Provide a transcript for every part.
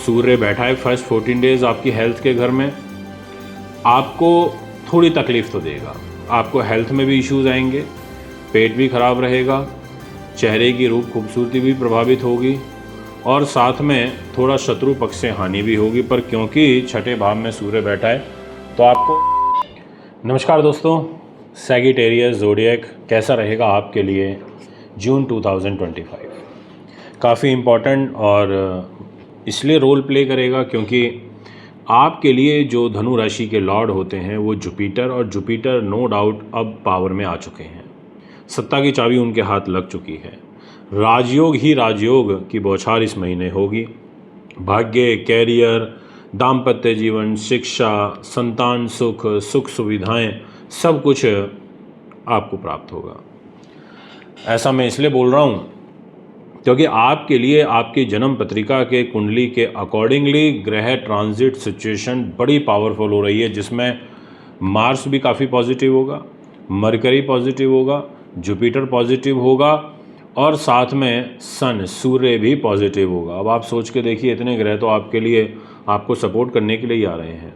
सूर्य बैठा है first 14 days आपकी हेल्थ के घर में, आपको थोड़ी तकलीफ़ तो देगा। आपको हेल्थ में भी इश्यूज आएंगे, पेट भी खराब रहेगा, चेहरे की रूप खूबसूरती भी प्रभावित होगी और साथ में थोड़ा शत्रु पक्ष से हानि भी होगी। पर क्योंकि छठे भाव में सूर्य बैठा है तो आपको। नमस्कार दोस्तों, सैगिटेरियस ज़ोडिएक कैसा रहेगा आपके लिए जून 2025? काफ़ी इम्पॉर्टेंट और इसलिए रोल प्ले करेगा क्योंकि आपके लिए जो धनु राशि के लॉर्ड होते हैं वो जुपिटर, और जुपिटर नो डाउट अब पावर में आ चुके हैं। सत्ता की चाबी उनके हाथ लग चुकी है। राजयोग ही राजयोग की बौछार इस महीने होगी। भाग्य, कैरियर, दाम्पत्य जीवन, शिक्षा, संतान सुख, सुख सुविधाएं, सब कुछ आपको प्राप्त होगा। ऐसा मैं इसलिए बोल रहा हूँ क्योंकि आपके लिए आपकी जन्म पत्रिका के कुंडली के अकॉर्डिंगली ग्रह ट्रांजिट सिचुएशन बड़ी पावरफुल हो रही है, जिसमें मार्स भी काफ़ी पॉजिटिव होगा, मरकरी पॉजिटिव होगा, जुपिटर पॉजिटिव होगा और साथ में सन सूर्य भी पॉजिटिव होगा। अब आप सोच के देखिए, इतने ग्रह तो आपके लिए, आपको सपोर्ट करने के लिए ही आ रहे हैं।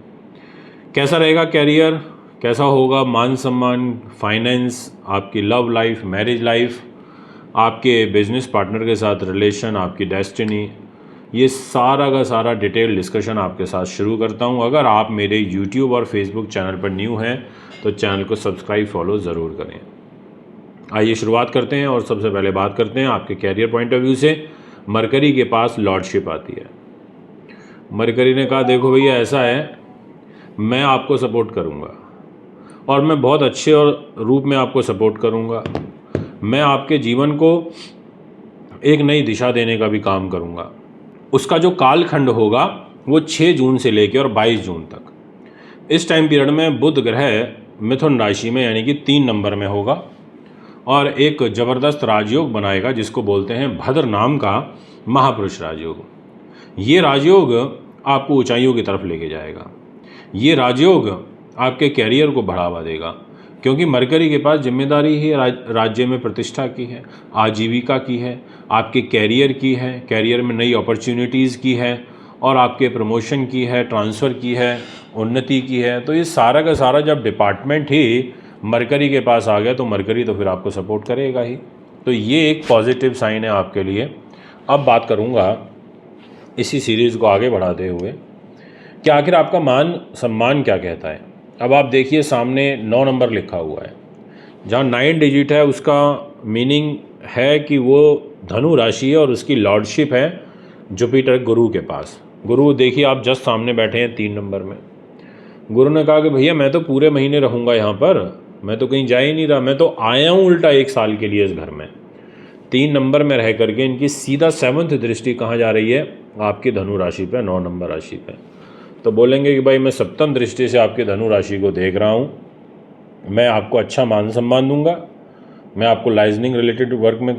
कैसा रहेगा कैरियर, कैसा होगा मान सम्मान, फाइनेंस, आपकी लव लाइफ, मैरिज लाइफ, आपके बिजनेस पार्टनर के साथ रिलेशन, आपकी डेस्टिनी, ये सारा का सारा डिटेल डिस्कशन आपके साथ शुरू करता हूँ। अगर आप मेरे यूट्यूब और फेसबुक चैनल पर न्यू हैं तो चैनल को सब्सक्राइब फॉलो ज़रूर करें। आइए शुरुआत करते हैं और सबसे पहले बात करते हैं आपके कैरियर पॉइंट ऑफ व्यू से। मरकरी के पास लॉर्डशिप आती है। मरकरी ने कहा देखो भैया, ऐसा है, मैं आपको सपोर्ट करूँगा और मैं बहुत अच्छे और रूप में आपको सपोर्ट करूँगा। मैं आपके जीवन को एक नई दिशा देने का भी काम करूँगा। उसका जो कालखंड होगा वो 6 जून से लेकर और 22 जून तक, इस टाइम पीरियड में बुध ग्रह मिथुन राशि में यानी कि 3 नंबर में होगा और एक ज़बरदस्त राजयोग बनाएगा जिसको बोलते हैं भद्र नाम का महापुरुष राजयोग। ये राजयोग आपको ऊंचाइयों की तरफ लेके जाएगा। ये राजयोग आपके कैरियर को बढ़ावा देगा क्योंकि मरकरी के पास जिम्मेदारी ही राज्य में प्रतिष्ठा की है, आजीविका की है, आपके कैरियर की है, कैरियर में नई अपॉर्चुनिटीज़ की है और आपके प्रमोशन की है, ट्रांसफ़र की है, उन्नति की है। तो ये सारा का सारा जब डिपार्टमेंट ही मरकरी के पास आ गया तो मरकरी तो फिर आपको सपोर्ट करेगा ही। तो ये एक पॉजिटिव साइन है आपके लिए। अब बात करूँगा इसी सीरीज़ को आगे बढ़ाते हुए कि आखिर आपका मान सम्मान क्या कहता है। अब आप देखिए, सामने 9 नंबर लिखा हुआ है। जहाँ 9 डिजिट है उसका मीनिंग है कि वो धनु राशि है और उसकी लॉर्डशिप है जुपिटर गुरु के पास। गुरु देखिए आप जस्ट सामने बैठे हैं 3 नंबर में। गुरु ने कहा कि भैया मैं तो पूरे महीने रहूँगा यहाँ पर, मैं तो कहीं जा ही नहीं रहा, मैं तो आया हूँ उल्टा 1 साल के लिए इस घर में। 3 नंबर में रह करके इनकी सीधा 7th दृष्टि कहाँ जा रही है? आपकी धनु राशि पे, 9 नंबर राशि पे। तो बोलेंगे कि भाई मैं 7th दृष्टि से आपकी धनु राशि को देख रहा हूँ, मैं आपको अच्छा मान सम्मान दूंगा, मैं आपको लाइजनिंग रिलेटेड वर्क में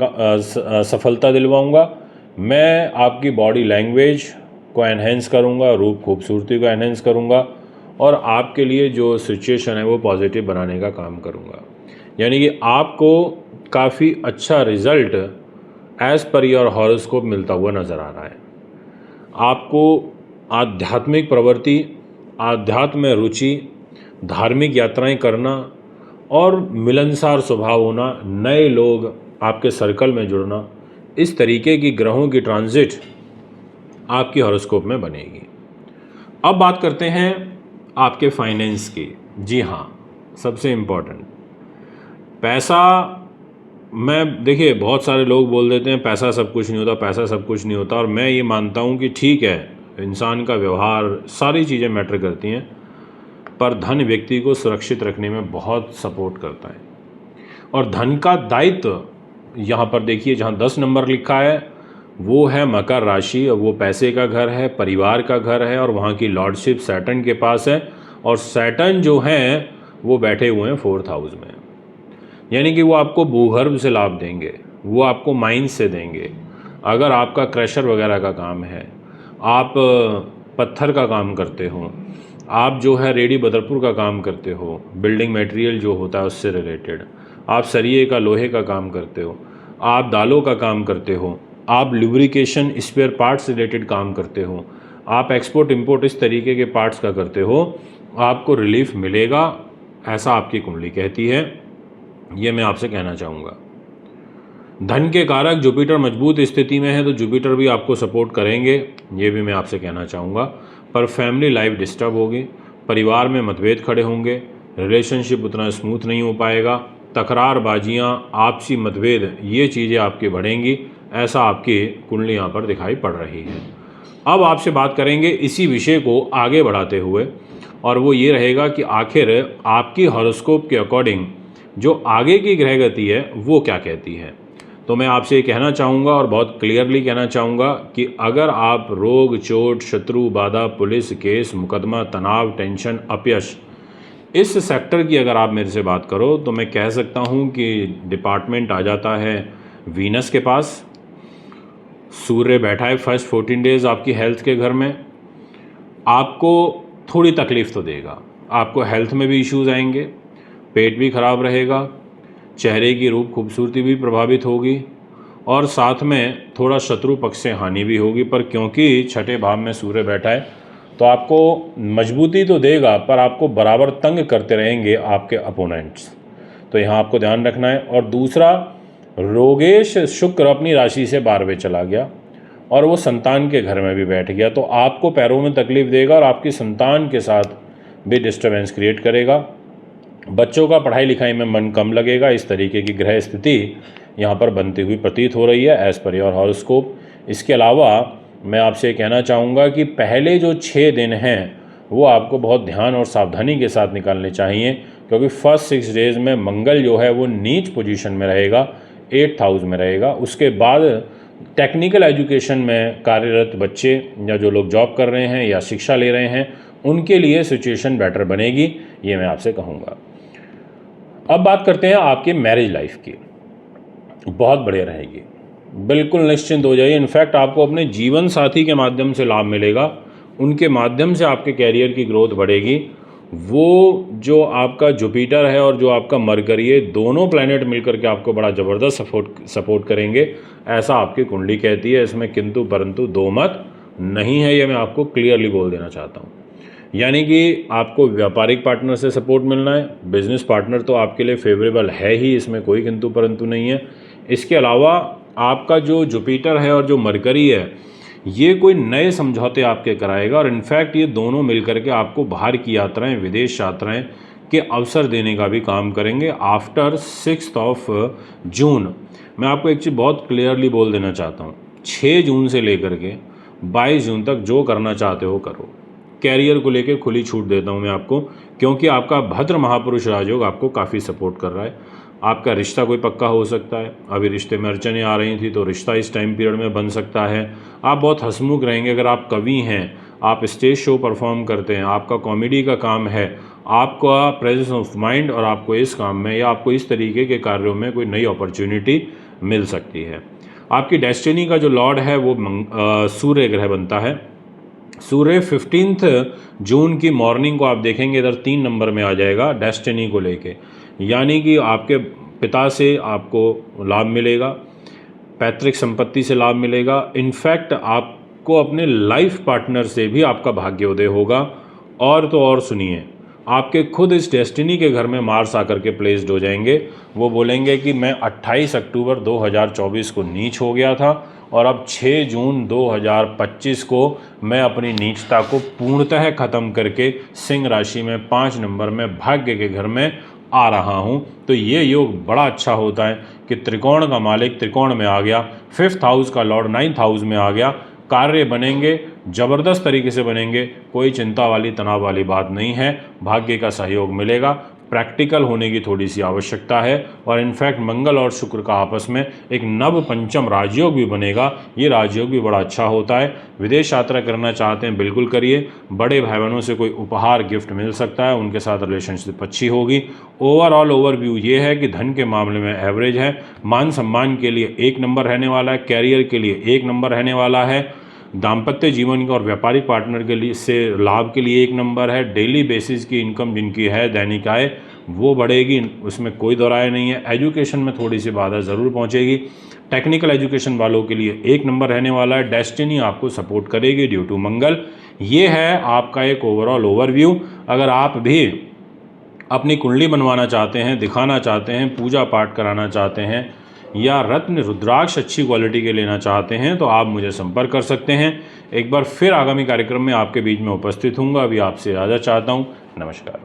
सफलता दिलवाऊंगा, मैं आपकी बॉडी लैंग्वेज को एनहेंस करूंगा, रूप खूबसूरती को एनहेंस करूंगा और आपके लिए जो सिचुएशन है वो पॉजिटिव बनाने का काम करूंगा। यानी कि आपको काफ़ी अच्छा result as per your horoscope मिलता हुआ नज़र आ रहा है। आपको आध्यात्मिक प्रवृत्ति, आध्यात्म में रुचि, धार्मिक यात्राएं करना और मिलनसार स्वभाव होना, नए लोग आपके सर्कल में जुड़ना, इस तरीके की ग्रहों की ट्रांजिट आपकी हॉरोस्कोप में बनेगी। अब बात करते हैं आपके फाइनेंस की। जी हाँ, सबसे इम्पोर्टेंट पैसा। मैं देखिए, बहुत सारे लोग बोल देते हैं पैसा सब कुछ नहीं होता, पैसा सब कुछ नहीं होता, और मैं ये मानता हूँ कि ठीक है, इंसान का व्यवहार, सारी चीज़ें मैटर करती हैं, पर धन व्यक्ति को सुरक्षित रखने में बहुत सपोर्ट करता है। और धन का दायित्व यहाँ पर देखिए, जहाँ 10 नंबर लिखा है वो है मकर राशि और वो पैसे का घर है, परिवार का घर है और वहाँ की लॉर्डशिप सैटर्न के पास है। और सैटर्न जो हैं वो बैठे हुए हैं 4th हाउस में, यानी कि वो आपको भूगर्भ से लाभ देंगे, वो आपको माइंस से देंगे। अगर आपका क्रशर वगैरह का काम है, आप पत्थर का काम करते हो, आप जो है रेडी बदरपुर का काम करते हो, बिल्डिंग मटेरियल जो होता है उससे रिलेटेड, आप सरिये का, लोहे का काम करते हो, आप दालों का काम करते हो, आप लुब्रिकेशन स्पेयर पार्ट्स रिलेटेड काम करते हो, आप एक्सपोर्ट इंपोर्ट इस तरीके के पार्ट्स का करते हो, आपको रिलीफ मिलेगा, ऐसा आपकी कुंडली कहती है। ये मैं आपसे कहना चाहूँगा। धन के कारक जुपिटर मजबूत स्थिति में है तो जुपिटर भी आपको सपोर्ट करेंगे, ये भी मैं आपसे कहना चाहूँगा। पर फैमिली लाइफ डिस्टर्ब होगी, परिवार में मतभेद खड़े होंगे, रिलेशनशिप उतना स्मूथ नहीं हो पाएगा, तकरारबाजियाँ, आपसी मतभेद, ये चीज़ें आपकी बढ़ेंगी, ऐसा आपकी कुंडली यहाँ पर दिखाई पड़ रही है। अब आपसे बात करेंगे इसी विषय को आगे बढ़ाते हुए, और वो ये रहेगा कि आखिर आपकी हॉरोस्कोप के अकॉर्डिंग जो आगे की ग्रह गति है वो क्या कहती है। तो मैं आपसे ये कहना चाहूँगा और बहुत क्लियरली कहना चाहूँगा कि अगर आप रोग, चोट, शत्रु, बाधा, पुलिस, केस, मुकदमा, तनाव, टेंशन, अपयश, इस सेक्टर की अगर आप मेरे से बात करो तो मैं कह सकता हूँ कि डिपार्टमेंट आ जाता है वीनस के पास। सूर्य बैठा है फर्स्ट 14 डेज आपकी हेल्थ के घर में। आपको थोड़ी तकलीफ़ तो देगा, आपको हेल्थ में भी इश्यूज़ आएंगे, पेट भी ख़राब रहेगा, चेहरे की रूप खूबसूरती भी प्रभावित होगी, और साथ में थोड़ा शत्रु पक्ष से हानि भी होगी। पर क्योंकि छठे भाव में सूर्य बैठा है तो आपको मजबूती तो देगा, पर आपको बराबर तंग करते रहेंगे आपके अपोनेंट्स, तो यहाँ आपको ध्यान रखना है। और दूसरा, रोगेश शुक्र अपनी राशि से 12वें चला गया और वो संतान के घर में भी बैठ गया, तो आपको पैरों में तकलीफ़ देगा और आपकी संतान के साथ भी डिस्टर्बेंस क्रिएट करेगा। बच्चों का पढ़ाई लिखाई में मन कम लगेगा, इस तरीके की ग्रह स्थिति यहाँ पर बनती हुई प्रतीत हो रही है एज़ पर योर हॉरोस्कोप। इसके अलावा मैं आपसे कहना चाहूँगा कि पहले जो 6 दिन हैं वो आपको बहुत ध्यान और सावधानी के साथ निकालने चाहिए, क्योंकि फर्स्ट 6 डेज़ में मंगल जो है वो नीच पोजीशन में रहेगा, 8th हाउस में रहेगा। उसके बाद टेक्निकल एजुकेशन में कार्यरत बच्चे या जो लोग जॉब कर रहे हैं या शिक्षा ले रहे हैं उनके लिए सिचुएशन बेटर बनेगी, ये मैं आपसे कहूँगा। अब बात करते हैं आपकी मैरिज लाइफ की। बहुत बढ़िया रहेगी, बिल्कुल निश्चिंत हो जाइए। इनफैक्ट आपको अपने जीवन साथी के माध्यम से लाभ मिलेगा, उनके माध्यम से आपके कैरियर की ग्रोथ बढ़ेगी। वो जो आपका जुपिटर है और जो आपका मरकरी है, दोनों प्लैनेट मिलकर के आपको बड़ा ज़बरदस्त सपोर्ट करेंगे, ऐसा आपकी कुंडली कहती है। इसमें किंतु परंतु दो मत नहीं है, ये मैं आपको क्लियरली बोल देना चाहता हूँ। यानी कि आपको व्यापारिक पार्टनर से सपोर्ट मिलना है, बिजनेस पार्टनर तो आपके लिए फेवरेबल है ही, इसमें कोई किंतु परंतु नहीं है। इसके अलावा आपका जो जुपिटर है और जो मरकरी है, ये कोई नए समझौते आपके कराएगा, और इनफैक्ट ये दोनों मिलकर के आपको बाहर की यात्राएं, विदेश यात्राएं के अवसर देने का भी काम करेंगे आफ्टर 6 जून। मैं आपको एक चीज़ बहुत क्लियरली बोल देना चाहता हूँ, 6 जून से लेकर के 22 जून तक जो करना चाहते हो करो। कैरियर को लेकर खुली छूट देता हूँ मैं आपको, क्योंकि आपका भद्र महापुरुष राजयोग आपको काफ़ी सपोर्ट कर रहा है। आपका रिश्ता कोई पक्का हो सकता है, अभी रिश्ते में अड़चनें आ रही थी तो रिश्ता इस टाइम पीरियड में बन सकता है। आप बहुत हंसमुख रहेंगे, अगर आप कवि हैं, आप स्टेज शो परफॉर्म करते हैं, आपका कॉमेडी का काम है, आपका प्रेजेंस ऑफ माइंड और आपको इस काम में या आपको इस तरीके के कार्यों में कोई नई अपॉर्चुनिटी मिल सकती है। आपकी डेस्टिनी का जो लॉर्ड है वो सूर्य ग्रह बनता है। सूर्य 15 जून की मॉर्निंग को आप देखेंगे इधर 3 नंबर में आ जाएगा डेस्टिनी को लेके, यानी कि आपके पिता से आपको लाभ मिलेगा, पैतृक संपत्ति से लाभ मिलेगा। इनफैक्ट आपको अपने लाइफ पार्टनर से भी आपका भाग्योदय होगा। और तो और सुनिए, आपके खुद इस डेस्टिनी के घर में मार्स आकर के प्लेस्ड हो जाएंगे। वो बोलेंगे कि मैं 28 अक्टूबर 2024 को नीच हो गया था और अब 6 जून 2025 को मैं अपनी नीचता को पूर्णतः ख़त्म करके सिंह राशि में 5 नंबर में भाग्य के घर में आ रहा हूँ। तो ये योग बड़ा अच्छा होता है कि त्रिकोण का मालिक त्रिकोण में आ गया, 5th हाउस का लॉर्ड 9th हाउस में आ गया, कार्य बनेंगे, ज़बरदस्त तरीके से बनेंगे, कोई चिंता वाली तनाव वाली बात नहीं है, भाग्य का सहयोग मिलेगा। प्रैक्टिकल होने की थोड़ी सी आवश्यकता है, और इनफैक्ट मंगल और शुक्र का आपस में एक नव पंचम राजयोग भी बनेगा। ये राजयोग भी बड़ा अच्छा होता है। विदेश यात्रा करना चाहते हैं बिल्कुल करिए, बड़े भाई बहनों से कोई उपहार गिफ्ट मिल सकता है, उनके साथ रिलेशनशिप अच्छी होगी। ओवरऑल ओवरव्यू ये है कि धन के मामले में एवरेज है, मान सम्मान के लिए 1 नंबर रहने वाला है, कैरियर के लिए 1 नंबर रहने वाला है, दाम्पत्य जीवन का और व्यापारिक पार्टनर के लिए से लाभ के लिए 1 नंबर है। डेली बेसिस की इनकम जिनकी है, दैनिक आय, वो बढ़ेगी, उसमें कोई दो राय नहीं है। एजुकेशन में थोड़ी सी बाधा ज़रूर पहुंचेगी, टेक्निकल एजुकेशन वालों के लिए 1 नंबर रहने वाला है। डेस्टिनी आपको सपोर्ट करेगी ड्यू टू मंगल। ये है आपका एक ओवरऑल ओवरव्यू। अगर आप भी अपनी कुंडली बनवाना चाहते हैं, दिखाना चाहते हैं, पूजा पाठ कराना चाहते हैं या रत्न रुद्राक्ष अच्छी क्वालिटी के लेना चाहते हैं तो आप मुझे संपर्क कर सकते हैं। एक बार फिर आगामी कार्यक्रम में आपके बीच में उपस्थित हूँगा। अभी आपसे इजाज़त चाहता हूँ। नमस्कार।